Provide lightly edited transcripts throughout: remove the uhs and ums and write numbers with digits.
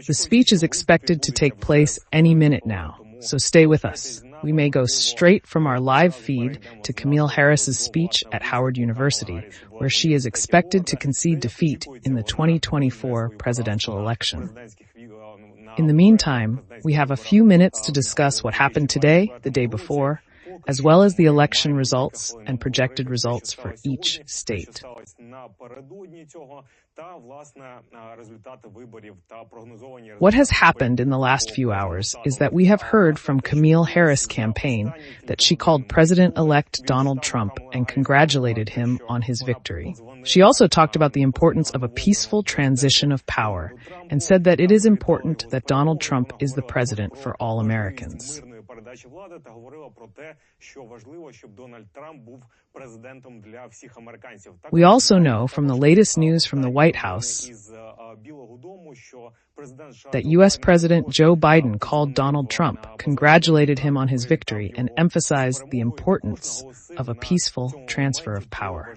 The speech is expected to take place any minute now, so stay with us. We may go straight from our live feed to Kamala Harris's speech at Howard University, where she is expected to concede defeat in the 2024 presidential election. In the meantime, we have a few minutes to discuss what happened today, the day before, as well as the election results and projected results for each state. What has happened in the last few hours is that we have heard from Kamala Harris' campaign that she called President-elect Donald Trump and congratulated him on his victory. She also talked about the importance of a peaceful transition of power and said that it is important that Donald Trump is the president for all Americans. We also know from the latest news from the White House that U.S. President Joe Biden called Donald Trump, congratulated him on his victory, and emphasized the importance of a peaceful transfer of power.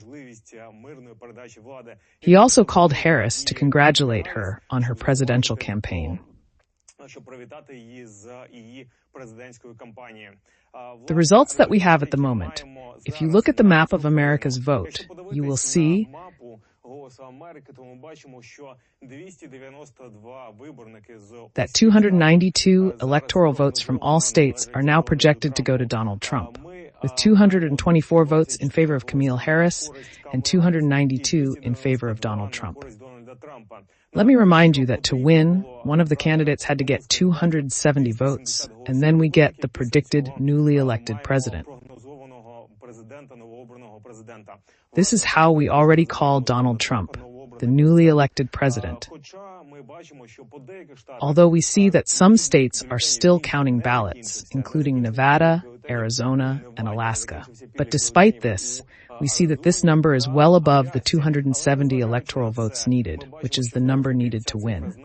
He also called Harris to congratulate her on her presidential campaign. The results that we have at the moment, if you look at the map of America's vote, you will see that 292 electoral votes from all states are now projected to go to Donald Trump, with 224 votes in favor of Kamala Harris and 292 in favor of Donald Trump. Let me remind you that to win, one of the candidates had to get 270 votes, and then we get the predicted newly elected president. This is how we already call Donald Trump, the newly elected president. Although we see that some states are still counting ballots, including Nevada, Arizona, and Alaska. But despite this, we see that this number is well above the 270 electoral votes needed, which is the number needed to win.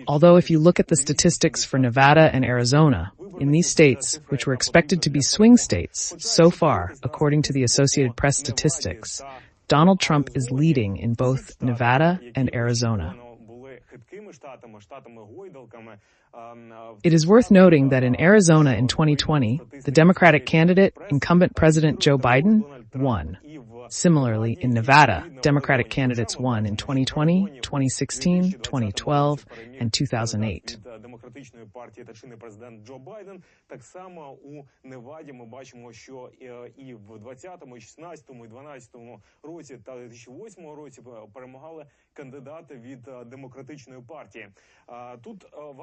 Although if you look at the statistics for Nevada and Arizona, in these states, which were expected to be swing states, so far, according to the Associated Press statistics, Donald Trump is leading in both Nevada and Arizona. It is worth noting that in Arizona in 2020, the Democratic candidate, incumbent President Joe Biden, won. Similarly, in Nevada, Democratic candidates won in 2020, 2016, 2012, and 2008.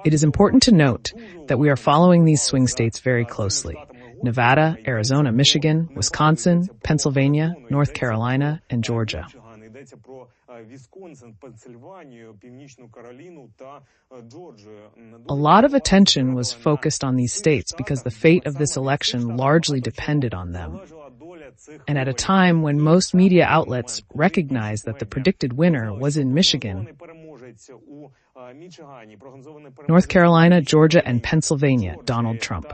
It is important to note that we are following these swing states very closely: Nevada, Arizona, Michigan, Wisconsin, Pennsylvania, North Carolina, and Georgia. A lot of attention was focused on these states because the fate of this election largely depended on them. And at a time when most media outlets recognized that the predicted winner was in Michigan, North Carolina, Georgia, and Pennsylvania, Donald Trump.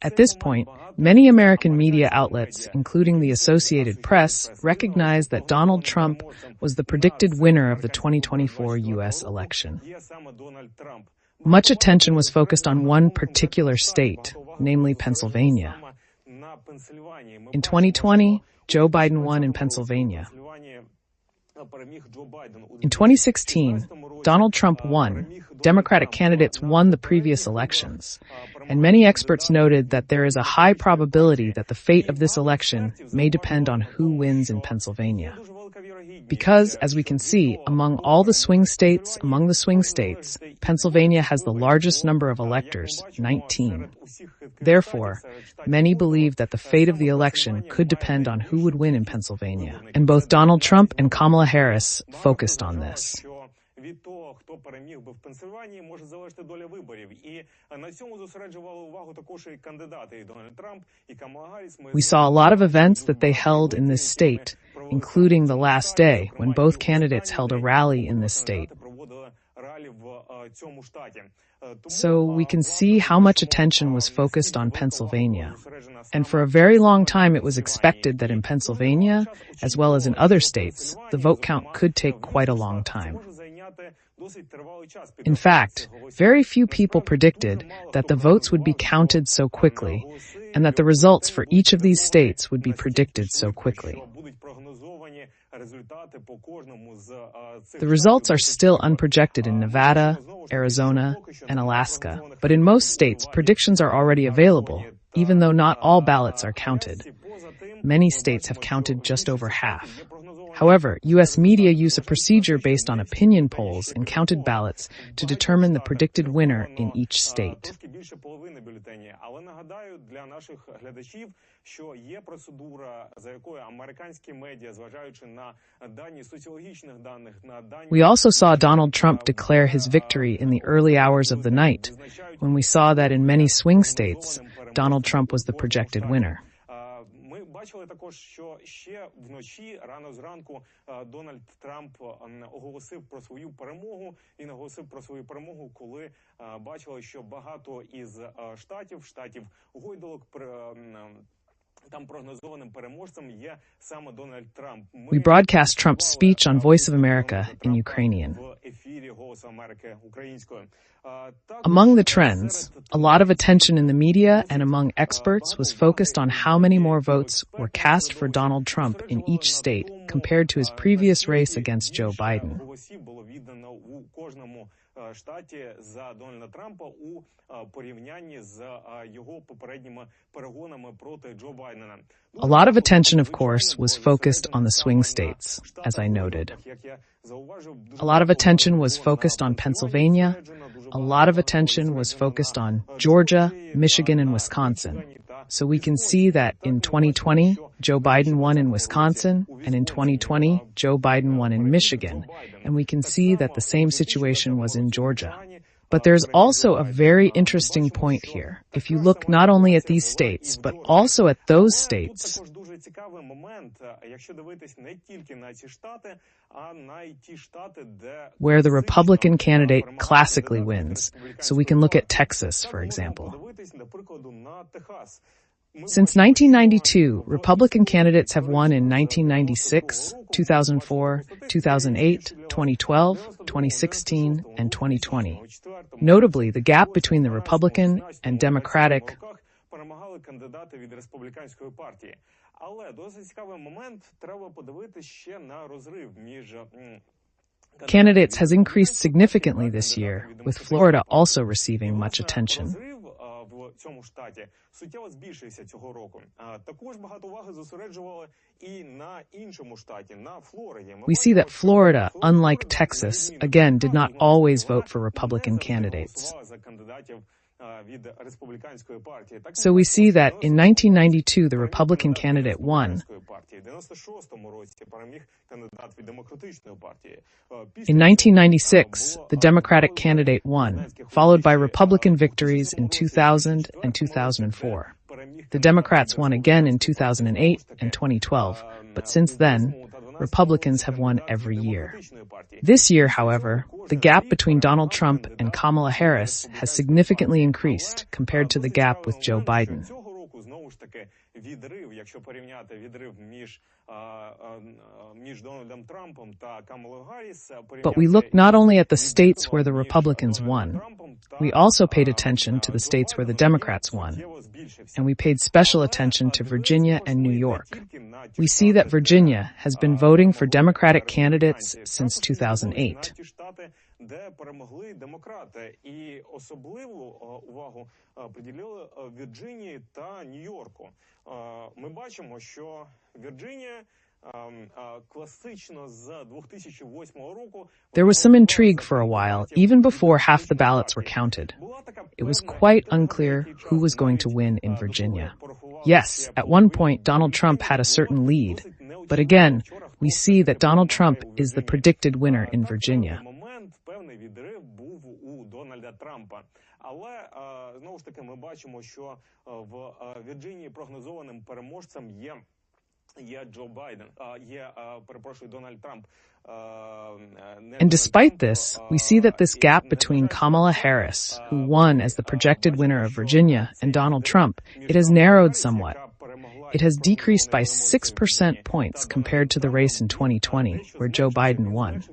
At this point, many American media outlets, including the Associated Press, recognized that Donald Trump was the predicted winner of the 2024 U.S. election. Much attention was focused on one particular state, namely Pennsylvania. In 2020, Joe Biden won in Pennsylvania. In 2016, Donald Trump won. Democratic candidates won the previous elections, and many experts noted that there is a high probability that the fate of this election may depend on who wins in Pennsylvania. Because, as we can see, among the swing states, Pennsylvania has the largest number of electors, 19. Therefore, many believe that the fate of the election could depend on who would win in Pennsylvania, and both Donald Trump and Kamala Harris focused on this. We saw a lot of events that they held in this state, including the last day when both candidates held a rally in this state. So we can see how much attention was focused on Pennsylvania. And for a very long time it was expected that in Pennsylvania, as well as in other states, the vote count could take quite a long time. In fact, very few people predicted that the votes would be counted so quickly and that the results for each of these states would be predicted so quickly. The results are still unprojected in Nevada, Arizona, and Alaska, but in most states, predictions are already available, even though not all ballots are counted. Many states have counted just over half. However, U.S. media use a procedure based on opinion polls and counted ballots to determine the predicted winner in each state. We also saw Donald Trump declare his victory in the early hours of the night, when we saw that in many swing states, Donald Trump was the projected winner. Бачили також, що ще вночі, рано зранку, Дональд Трамп оголосив про свою перемогу і наголосив про свою перемогу, коли бачили, що багато із штатів гойдолок там прогнозованим переможцем є саме Дональд Трамп. We broadcast Trump's speech on Voice of America in Ukrainian. Among the trends, a lot of attention in the media and among experts was focused on how many more votes were cast for Donald Trump in each state compared to his previous race against Joe Biden. Штаті за Дональда Трампа у порівнянні з його попередніми перегонами проти Джо Байдена. A lot of attention, of course, was focused on the swing states, as I noted. A lot of attention was focused on Pennsylvania. A lot of attention was focused on Georgia, Michigan, and Wisconsin. So we can see that in 2020, Joe Biden won in Wisconsin, and in 2020, Joe Biden won in Michigan, and we can see that the same situation was in Georgia. But there's also a very interesting point here. If you look not only at these states, but also at those states, where the Republican candidate classically wins. So we can look at Texas, for example. Since 1992, Republican candidates have won in 1996, 2004, 2008, 2012, 2016, and 2020. Notably, the gap between the Republican and Democratic candidates has increased significantly this year, with Florida also receiving much attention. В цьому штаті суттєво збільшився цього року. Також багато уваги зосереджували і на іншому штаті, на Флориді. We see that Florida, unlike Texas, again did not always vote for Republican candidates. So we see that in 1992 the Republican candidate won. In 1996, the Democratic candidate won, followed by Republican victories in 2000 and 2004. The Democrats won again in 2008 and 2012, but since then, Republicans have won every year. This year, however, the gap between Donald Trump and Kamala Harris has significantly increased compared to the gap with Joe Biden. Якщо порівняти відрив між Дональдом Трампом та Камалою Гарріс. But we looked not only at the states where the Republicans won, we also paid attention to the states where the Democrats won, and we paid special attention to Virginia and New York. We see that Virginia has been voting for Democratic candidates since 2008. Де перемогли демократи, і особливу увагу приділили Вірджинії та Нью-Йорку. Ми бачимо, що Вірджинія класично з 2008 року. There was some intrigue for a while, even before half the ballots were counted. It was quite unclear who was going to win in Virginia. Yes, at one point Donald Trump had a certain lead, but again, we see that Donald Trump is the predicted winner in Virginia. Певний відрив був у Дональда Трампа. Але, знову ж таки, ми бачимо, що в Вірджинії прогнозованим переможцем є Джо Байден, Дональд Трамп. And despite this, we see that this gap between Kamala Harris, who won as the projected winner of Virginia, and Donald Trump, it has narrowed somewhat. It has decreased by 6% points compared to the race in 2020, where Joe Biden won.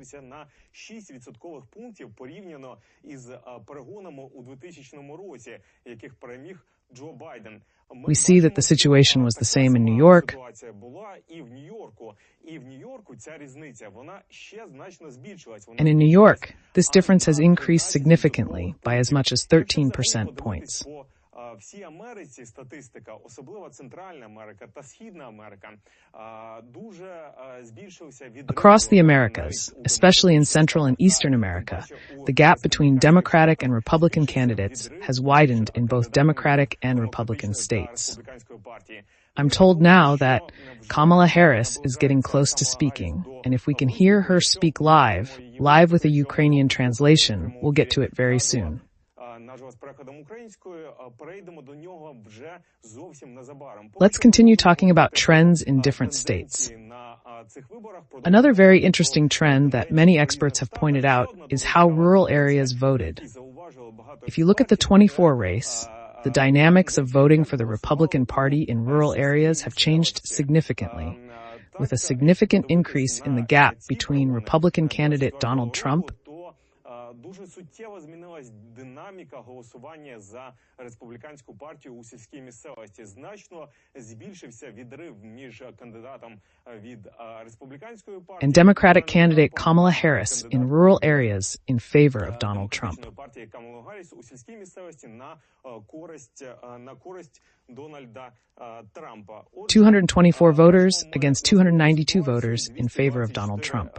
6 відсоткових пунктів порівняно із перегонами у 2000 році, яких переміг Джо Байден. We see that the situation was the same in New York. Ситуація була і в Нью-Йорку. І в Нью-Йорку ця різниця, вона ще значно збільшилась. And in New York, this difference has increased significantly by as much as 13 percentage points. Всій Америці статистика, особливо Центральна Америка та Східна Америка, дуже збільшився від Across the Americas, especially in Central and Eastern America, the gap between Democratic and Republican candidates has widened in both Democratic and Republican states. I'm told now that Kamala Harris is getting close to speaking, and if we can hear her speak live with a Ukrainian translation, we'll get to it very soon. Let's continue talking about trends in different states. Another very interesting trend that many experts have pointed out is how rural areas voted. If you look at the 24 race, the dynamics of voting for the Republican Party in rural areas have changed significantly, with a significant increase in the gap between Republican candidate Donald Trump дуже суттєво змінилась динаміка голосування за республіканську партію у сільській місцевості. Значно збільшився відрив між кандидатом від республіканської партії and Democratic candidate Kamala Harris in rural areas in favor of Donald Trump. партії Камалу Гарріс у сільській місцевості на користь Дональда Трампа. 224 voters against 292 voters in favor of Donald Trump.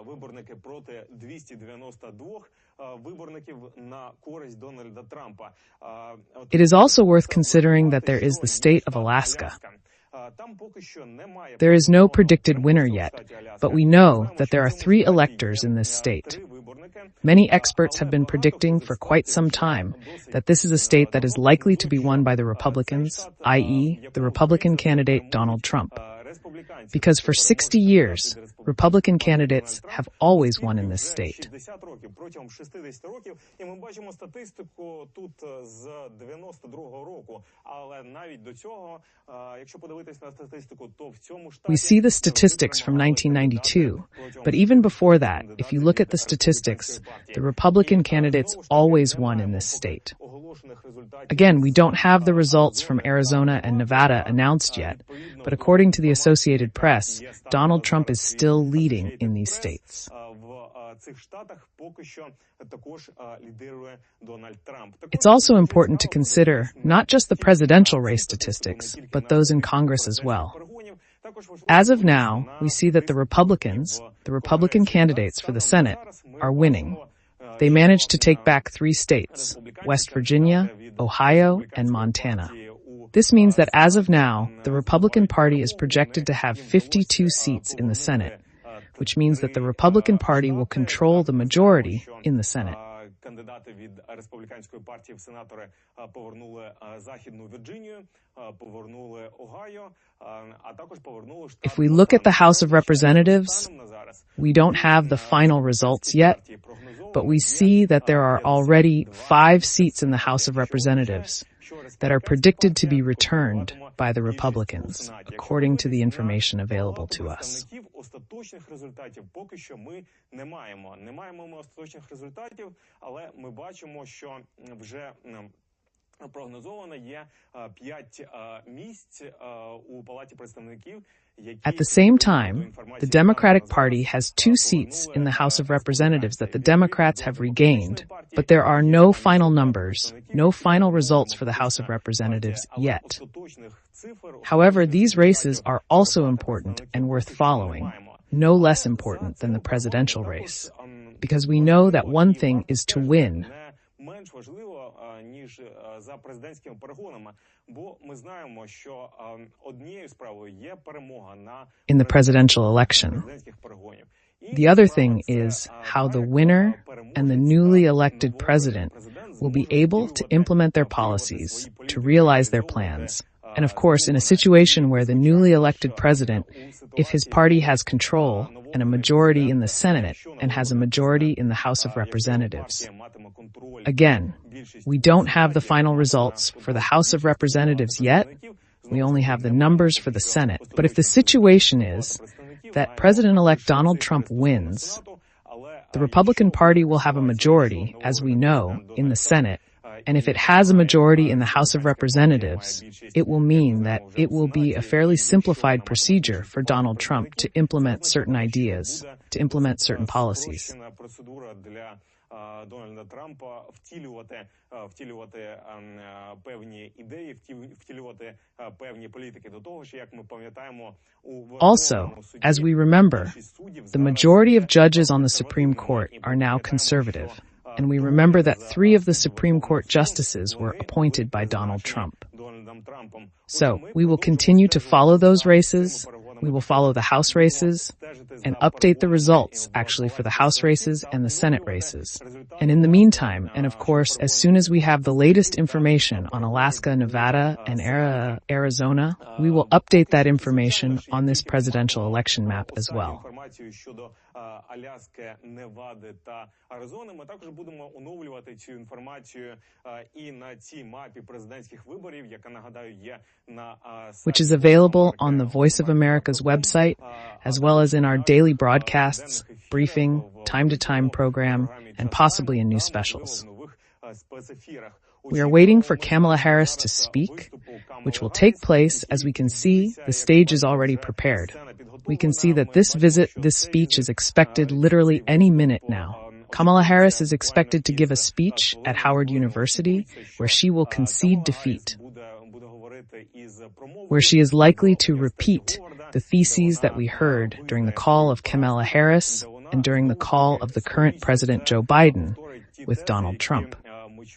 Виборники проти 292 виборників на користь Дональда Трампа. It is also worth considering that there is the state of Alaska. There is no predicted winner yet, but we know that there are 3 electors in this state. Many experts have been predicting for quite some time that this is a state that is likely to be won by the Republicans, i.e., the Republican candidate Donald Trump. Because for 60 years, Republican candidates have always won in this state. Протягом 60 років, і ми бачимо статистику тут з 92-го року, але навіть до цього, якщо подивитись на статистику, то в цьому штаті We see the statistics from 1992, but even before that, if you look at the statistics, the Republican candidates always won in this state. Again, we don't have the results from Arizona and Nevada announced yet, but according to the Associated Press, Donald Trump is still leading in these states. It's also important to consider not just the presidential race statistics, but those in Congress as well. As of now, we see that the Republican candidates for the Senate, are winning. They managed to take back 3 states, West Virginia, Ohio, and Montana. This means that as of now, the Republican Party is projected to have 52 seats in the Senate, which means that the Republican Party will control the majority in the Senate. Кандидати від республіканської партії в сенатори повернули Західну Вірджинію, повернули Огайо, а також повернули штат. If we look at the House of Representatives, we don't have the final results yet, but we see that there are already 5 seats in the House of Representatives that are predicted to be returned by the Republicans, according to the information available to us. Остаточних результатів поки що ми не маємо. Не маємо ми остаточних результатів, але ми бачимо, що вже прогнозовано є 5 місць у Палаті представників. At the same time, the Democratic Party has 2 seats in the House of Representatives that the Democrats have regained, but there are no final numbers, no final results for the House of Representatives yet. However, these races are also important and worth following, no less important than the presidential race, because we know that one thing is to win. За президентськими перегонами, бо ми знаємо, що однією справою є перемога на in the presidential election. The other thing is how the winner and the newly elected president will be able to implement their policies, to realize their plans. And of course, in a situation where the newly elected president, if his party has control and a majority in the Senate and has a majority in the House of Representatives. Again, we don't have the final results for the House of Representatives yet. We only have the numbers for the Senate. But if the situation is that President-elect Donald Trump wins, the Republican Party will have a majority, as we know, in the Senate, and if it has a majority in the House of Representatives, it will mean that it will be a fairly simplified procedure for Donald Trump to implement certain ideas, to implement certain policies. Дональда Трампа втілювати певні ідеї, втілювати певні політики. До того ж, як ми пам'ятаємо, Also, as we remember, the majority of judges on the Supreme Court are now conservative, and we remember that 3 of the Supreme Court justices were appointed by Donald Trump. So, we will continue to follow those races. We will follow the House races and update the results, actually, for the House races and the Senate races. And in the meantime, and of course, as soon as we have the latest information on Alaska, Nevada, and Arizona, we will update that information on this presidential election map as well. Аляски, Невади та Аризони. Ми також будемо оновлювати цю інформацію і на цій мапі президентських виборів, яка, нагадаю, є на which is available on the Voice of America's website, as well as in our daily broadcasts, briefing, time-to-time program, and possibly in new specials. We are waiting for Kamala Harris to speak, which will take place. As we can see, the stage is already prepared. We can see that this speech is expected literally any minute now. Kamala Harris is expected to give a speech at Howard University where she will concede defeat, where she is likely to repeat the theses that we heard during the call of Kamala Harris and during the call of the current President Joe Biden with Donald Trump.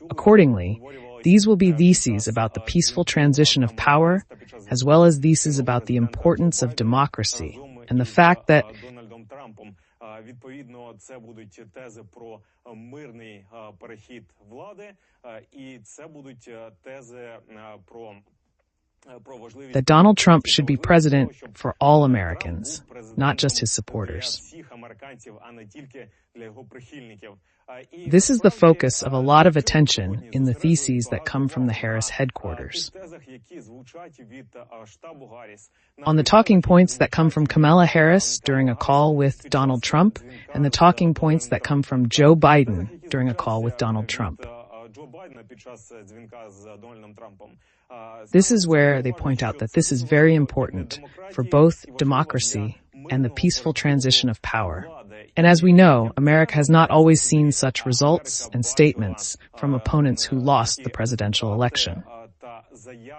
Accordingly, these will be theses about the peaceful transition of power, as well as theses about the importance of democracy and the fact that відповідно, це будуть тези про мирний перехід влади, і це будуть тези про that Donald Trump should be president for all Americans, not just his supporters. This is the focus of a lot of attention in the theses that come from the Harris headquarters. On the talking points that come from Kamala Harris during a call with Donald Trump, and the talking points that come from Joe Biden during a call with Donald Trump. This is where they point out that this is very important for both democracy and the peaceful transition of power. And as we know, America has not always seen such results and statements from opponents who lost the presidential election.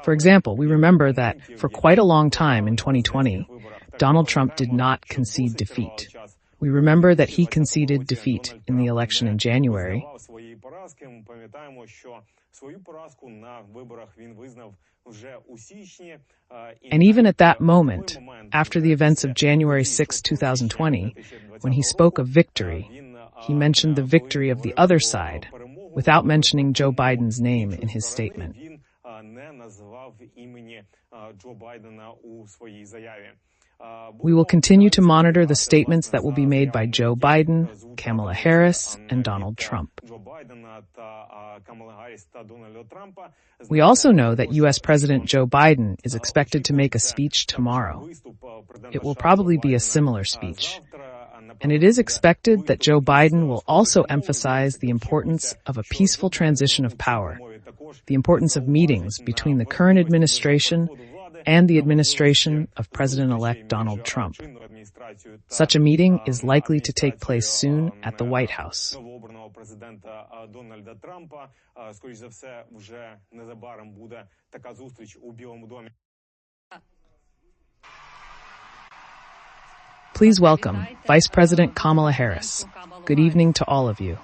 For example, we remember that for quite a long time in 2020, Donald Trump did not concede defeat. We remember that he conceded defeat in the election in January. And even at that moment, after the events of January 6, 2020, when he spoke of victory, he mentioned the victory of the other side without mentioning Joe Biden's name in his statement. We will continue to monitor the statements that will be made by Joe Biden, Kamala Harris, and Donald Trump. We also know that U.S. President Joe Biden is expected to make a speech tomorrow. It will probably be a similar speech. And it is expected that Joe Biden will also emphasize the importance of a peaceful transition of power, the importance of meetings between the current administration and the administration of President-elect Donald Trump. Such a meeting is likely to take place soon at the White House. Please welcome Vice President Kamala Harris. Good evening to all of you.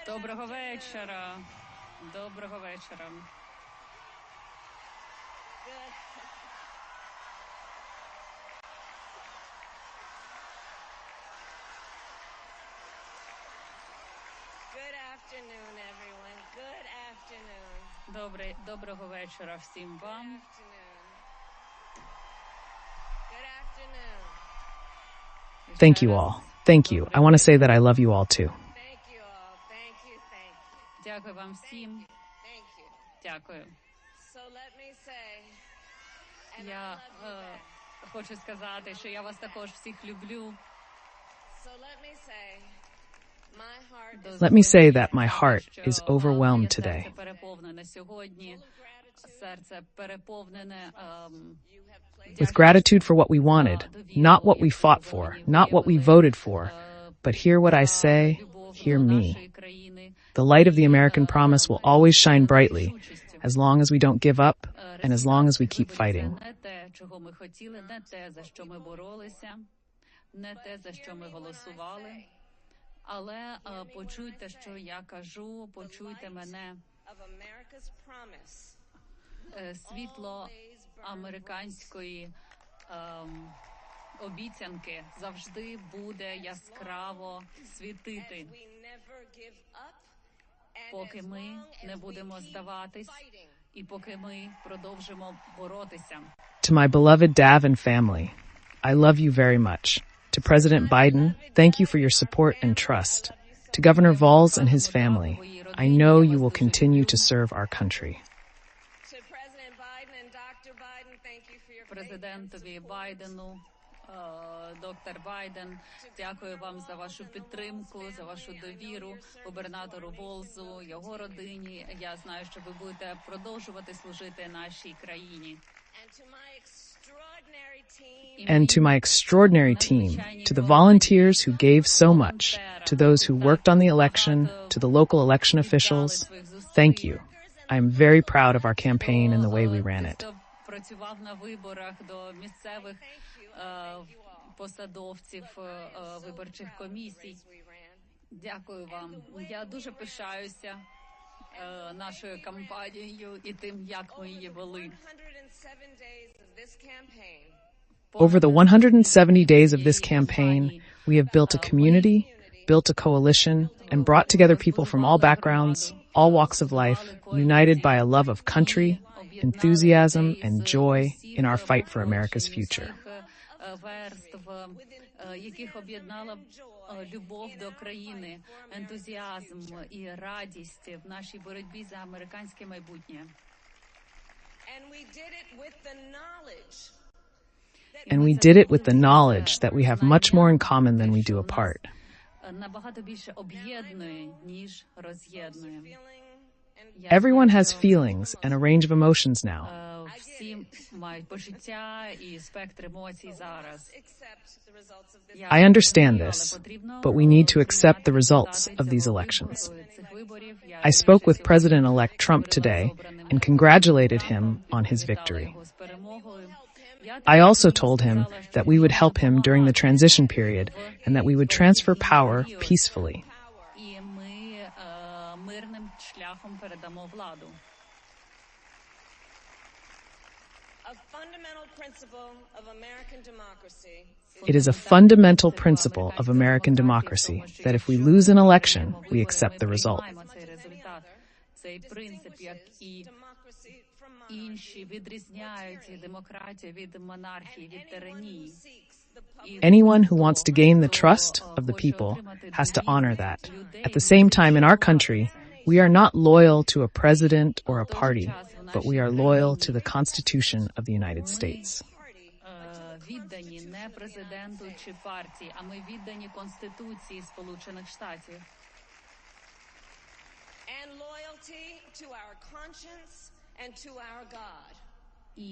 Доброго вечора. Доброго вечора. afternoon, everyone. Good afternoon. Доброго вечора всім вам. Good afternoon. Thank you all. Thank you. I want to say that I love you all too. Thank you all. Thank you. Thank you. Дякую вам всім. Thank you. Дякую. So let me say, and I Я love you back. хочу сказати, що я вас також всіх люблю. So let me say, my heart is Let me say that my heart is overwhelmed today. Серце переповнене сьогодні. Серце переповнене With gratitude for what we wanted, not what we fought for, not what we voted for, but hear what I say, hear me. The light of the American promise will always shine brightly, as long as we don't give up and as long as we keep fighting. Не те, чого ми хотіли, не те, за що ми боролися, не те, за що ми голосували. Але почуйте, що я кажу, почуйте мене. of America's promise. Світло американської обіцянки завжди буде яскраво світити, We never give up, and поки as ми long не as we будемо keep здаватись fighting. і поки ми продовжимо боротися. To my beloved Davin family, I love you very much. To President Biden, thank you for your support and trust. To Governor Valls and his family, I know you will continue to serve our country. To President Biden and Dr. Biden, thank you for your Президентові Байдену, доктор Байден, дякую вам за вашу підтримку, за вашу довіру, губернатору Волзу, його родині. Я знаю, що ви будете продовжувати служити нашій країні. And to my extraordinary team, to the volunteers who gave so much, to those who worked on the election, to the local election officials, thank you. I am very proud of our campaign and the way we ran it. Працював на виборах до місцевих посадовців виборчих комісій. Дякую вам. Я дуже пишаюся нашою кампанією і тим, як ми її вели. Over the 170 days of this campaign, we have built a community, built a coalition, and brought together people from all backgrounds, all walks of life, united by a love of country, enthusiasm, and joy in our fight for America's future. Яких об'єднала любов до країни, ентузіазм і радість в нашій боротьбі за американське майбутнє. And we did it with the knowledge that we have much more in common than we do apart. Набагато більше об'єднує, ніж роз'єднує. Everyone has feelings and a range of emotions now. Всі мають почуття і спектр емоцій зараз. I understand this, but we need to accept the results of these elections. I spoke with President-elect Trump today and congratulated him on his victory. I also told him that we would help him during the transition period and that we would transfer power peacefully. It is a fundamental principle of American democracy that if we lose an election, we accept the result. Цей принцип, як і інші, відрізняють демократію від монархії, від тиранії. Anyone who wants to gain the trust of the people has to honor that. At the same time, in our country, we are not loyal to a president or a party, but we are loyal to the Constitution of the United States. Віддані не президенту чи партії, а ми віддані Конституції Сполучених Штатів. And loyalty to our conscience and to our God.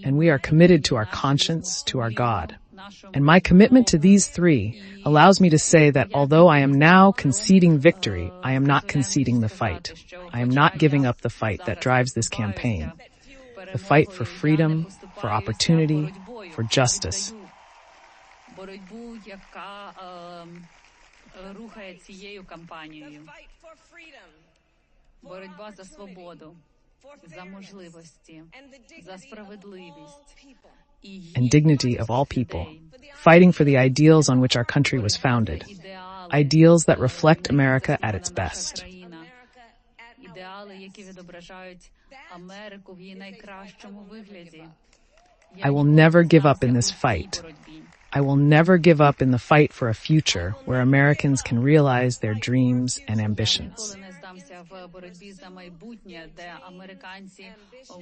And we are committed to our conscience, to our God. And my commitment to these three allows me to say that although I am now conceding victory, I am not conceding the fight. I am not giving up the fight that drives this campaign. The fight for freedom, for opportunity, for justice. Боротьбу, яка рухає цією кампанією. Боротьба за свободу, за можливості, за справедливість and dignity of all people, fighting for the ideals on which our country was founded, ideals that reflect America at its best. які відображають Америку в її найкращому вигляді. I will never give up in this fight. I will never give up in the fight for a future where Americans can realize their dreams and ambitions. Ніколи не здамся в боротьбі за майбутнє, де американці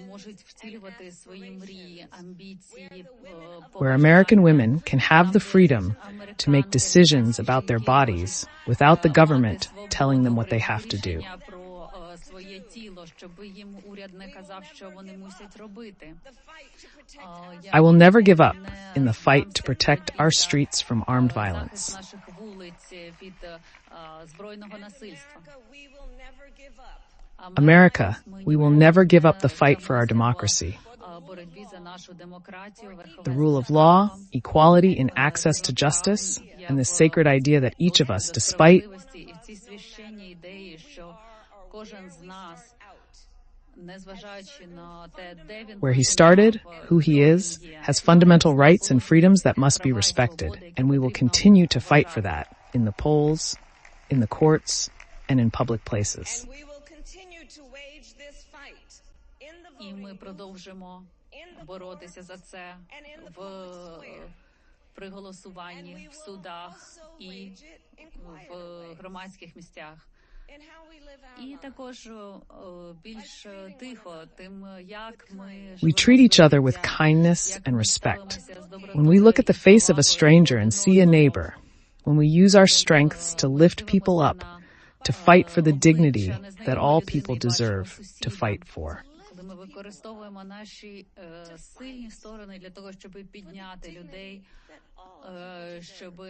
можуть втілювати свої мрії, амбіції. Where American women can have the freedom to make decisions about their bodies without the government telling them what they have to do. Про своє тіло, щоб їм уряд не казав, що вони мусять робити. I will never give up in the fight to protect our streets from armed violence. Наших вулиць від збройного насильства. America, we will never give up the fight for our democracy. Боротьбі за нашу демократію, The rule of law, equality in access to justice, and the sacred idea that each of us, despite і ці священні ідеї, що кожен з нас, незважаючи на те, де він where he started, who he is, has fundamental rights and freedoms that must be respected, and we will continue to fight for that in the polls, in the courts, and in public places. І ми продовжимо боротися за це при голосуванні, в судах і в громадських місцях. І також більш тихо тим, як ми We treat each other with kindness and respect. When we look at the face of a stranger and see a neighbor, when we use our strengths to lift people up, to fight for the dignity that all people deserve to fight for. Коли ми використовуємо наші сильні сторони для того, щоб підняти людей, щоб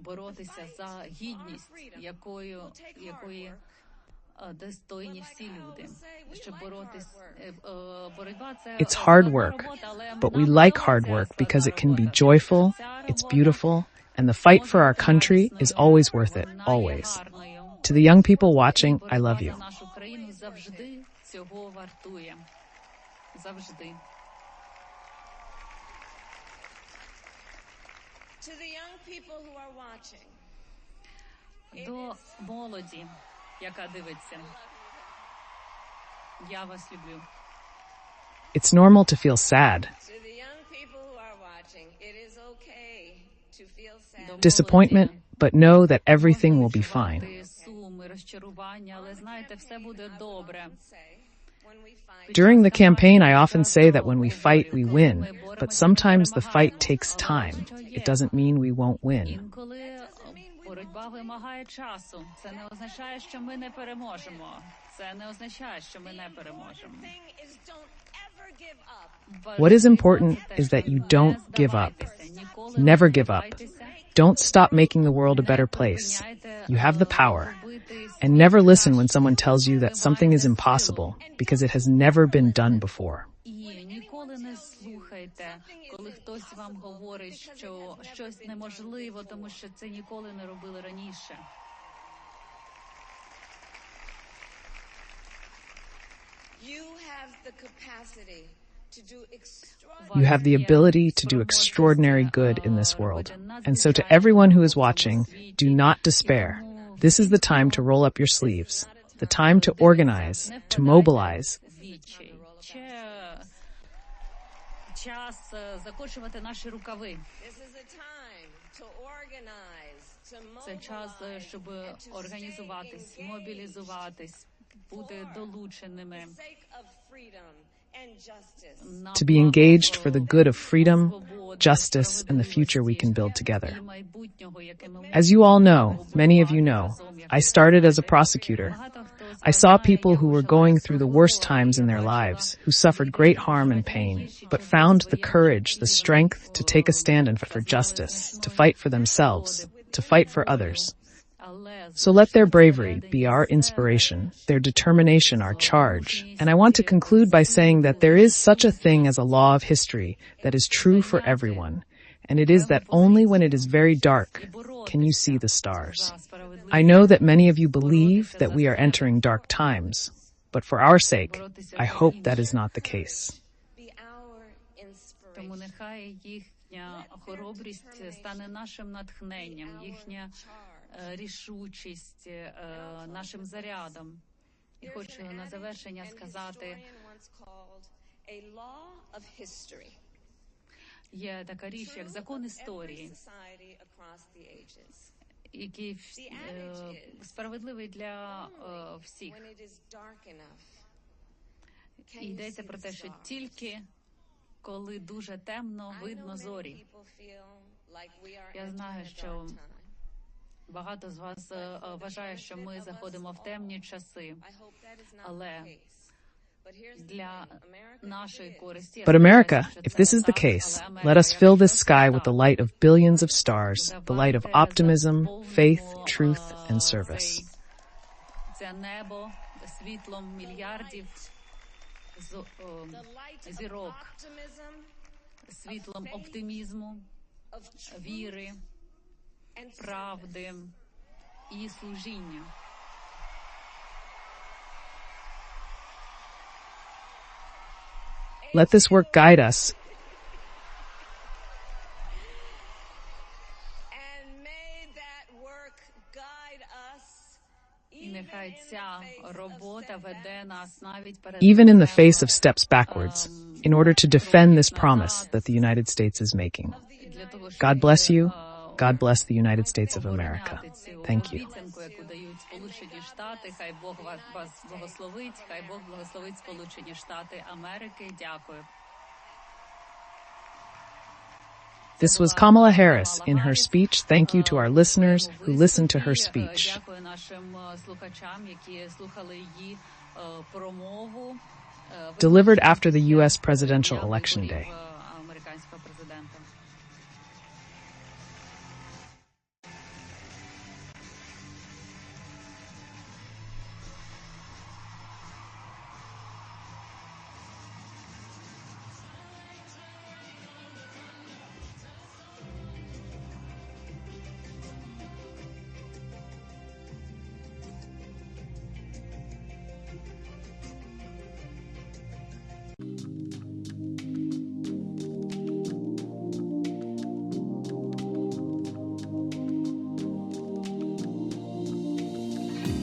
боротися за гідність, якої достойні всі люди. Щоб боротися, боротьба це It's hard work, but we like hard work because it can be joyful, it's beautiful, and the fight for our country is always worth it, always. To the young people watching, I love you. Нашу країну завжди цього вартує. Завжди. To the young people who are watching, До молоді, яка дивиться. Я вас люблю. It's normal to feel sad, to the young people who are watching, it is okay to feel sad. disappointment, but know that everything will be fine. Сум і розчарування, але знаєте, все буде добре. When we fight, During the campaign, I often say that when we fight, we win, but sometimes the fight takes time. It doesn't mean we won't win. Інколи боротьба вимагає часу. Це не означає, що ми не переможемо. Це не означає, що ми не переможемо. thing is don't ever give up. What is important is that you don't give up. Never give up. Don't stop making the world a better place. You have the power. And never listen when someone tells you that something is impossible, because it has never been done before. І ніколи не слухайте, коли хтось вам говорить, що щось неможливо, тому що це ніколи не робили раніше. You have the capacity to do You have the ability to do extraordinary good in this world. And so to everyone who is watching, do not despair. This is the time to roll up your sleeves, the time to organize, to mobilize, Відчай. Час закочувати наші рукави. This is a time to organize, to Це час, mobilize, щоб організуватись, мобілізуватись, бути долученими. sake of freedom and justice. на to be engaged for the good of freedom, свободи, justice, and the future we can build together. і майбутнього, яке ми As you all know, many of you know, I started as a prosecutor. I saw people who were going through the worst times in their lives, who suffered great harm and pain, but found the courage, the strength to take a stand and for justice, to fight for themselves, to fight for others. So let their bravery be our inspiration, their determination our charge. And I want to conclude by saying that there is such a thing as a law of history that is true for everyone. And it is that only when it is very dark can you see the stars. I know that many of you believe that we are entering dark times, but for our sake, I hope that is not the case. Be our inspiration. Тому нехай їхня хоробрість стане нашим натхненням, їхня рішучість нашим зарядом. І хочу на завершення сказати, є така річ, як закон історії, який справедливий для всіх. І йдеться про те, що тільки коли дуже темно, видно зорі. Я знаю, що багато з вас вважає, що ми заходимо в темні часи, але для нашої користі... But America, if this is the case, let us fill this sky with the light of billions of stars, the light of optimism, faith, truth, and service. Це небо світлом мільярдів зірок, світлом оптимізму, віри, правди і служіння. Let this work guide us. І нехай ця робота веде нас навіть перед Even in the face of steps backwards, in order to defend this promise that the United States is making. God bless you. God bless the United States of America. Thank you. обіцянку, яку дають Сполучені Штати. Хай Бог вас благословить. Хай Бог благословить Сполучені Штати Америки. Дякую. This was Kamala Harris in her speech. Thank you to our listeners who listened to her speech. Дякую нашим слухачам, які слухали її промову. Delivered after the U.S. presidential election day.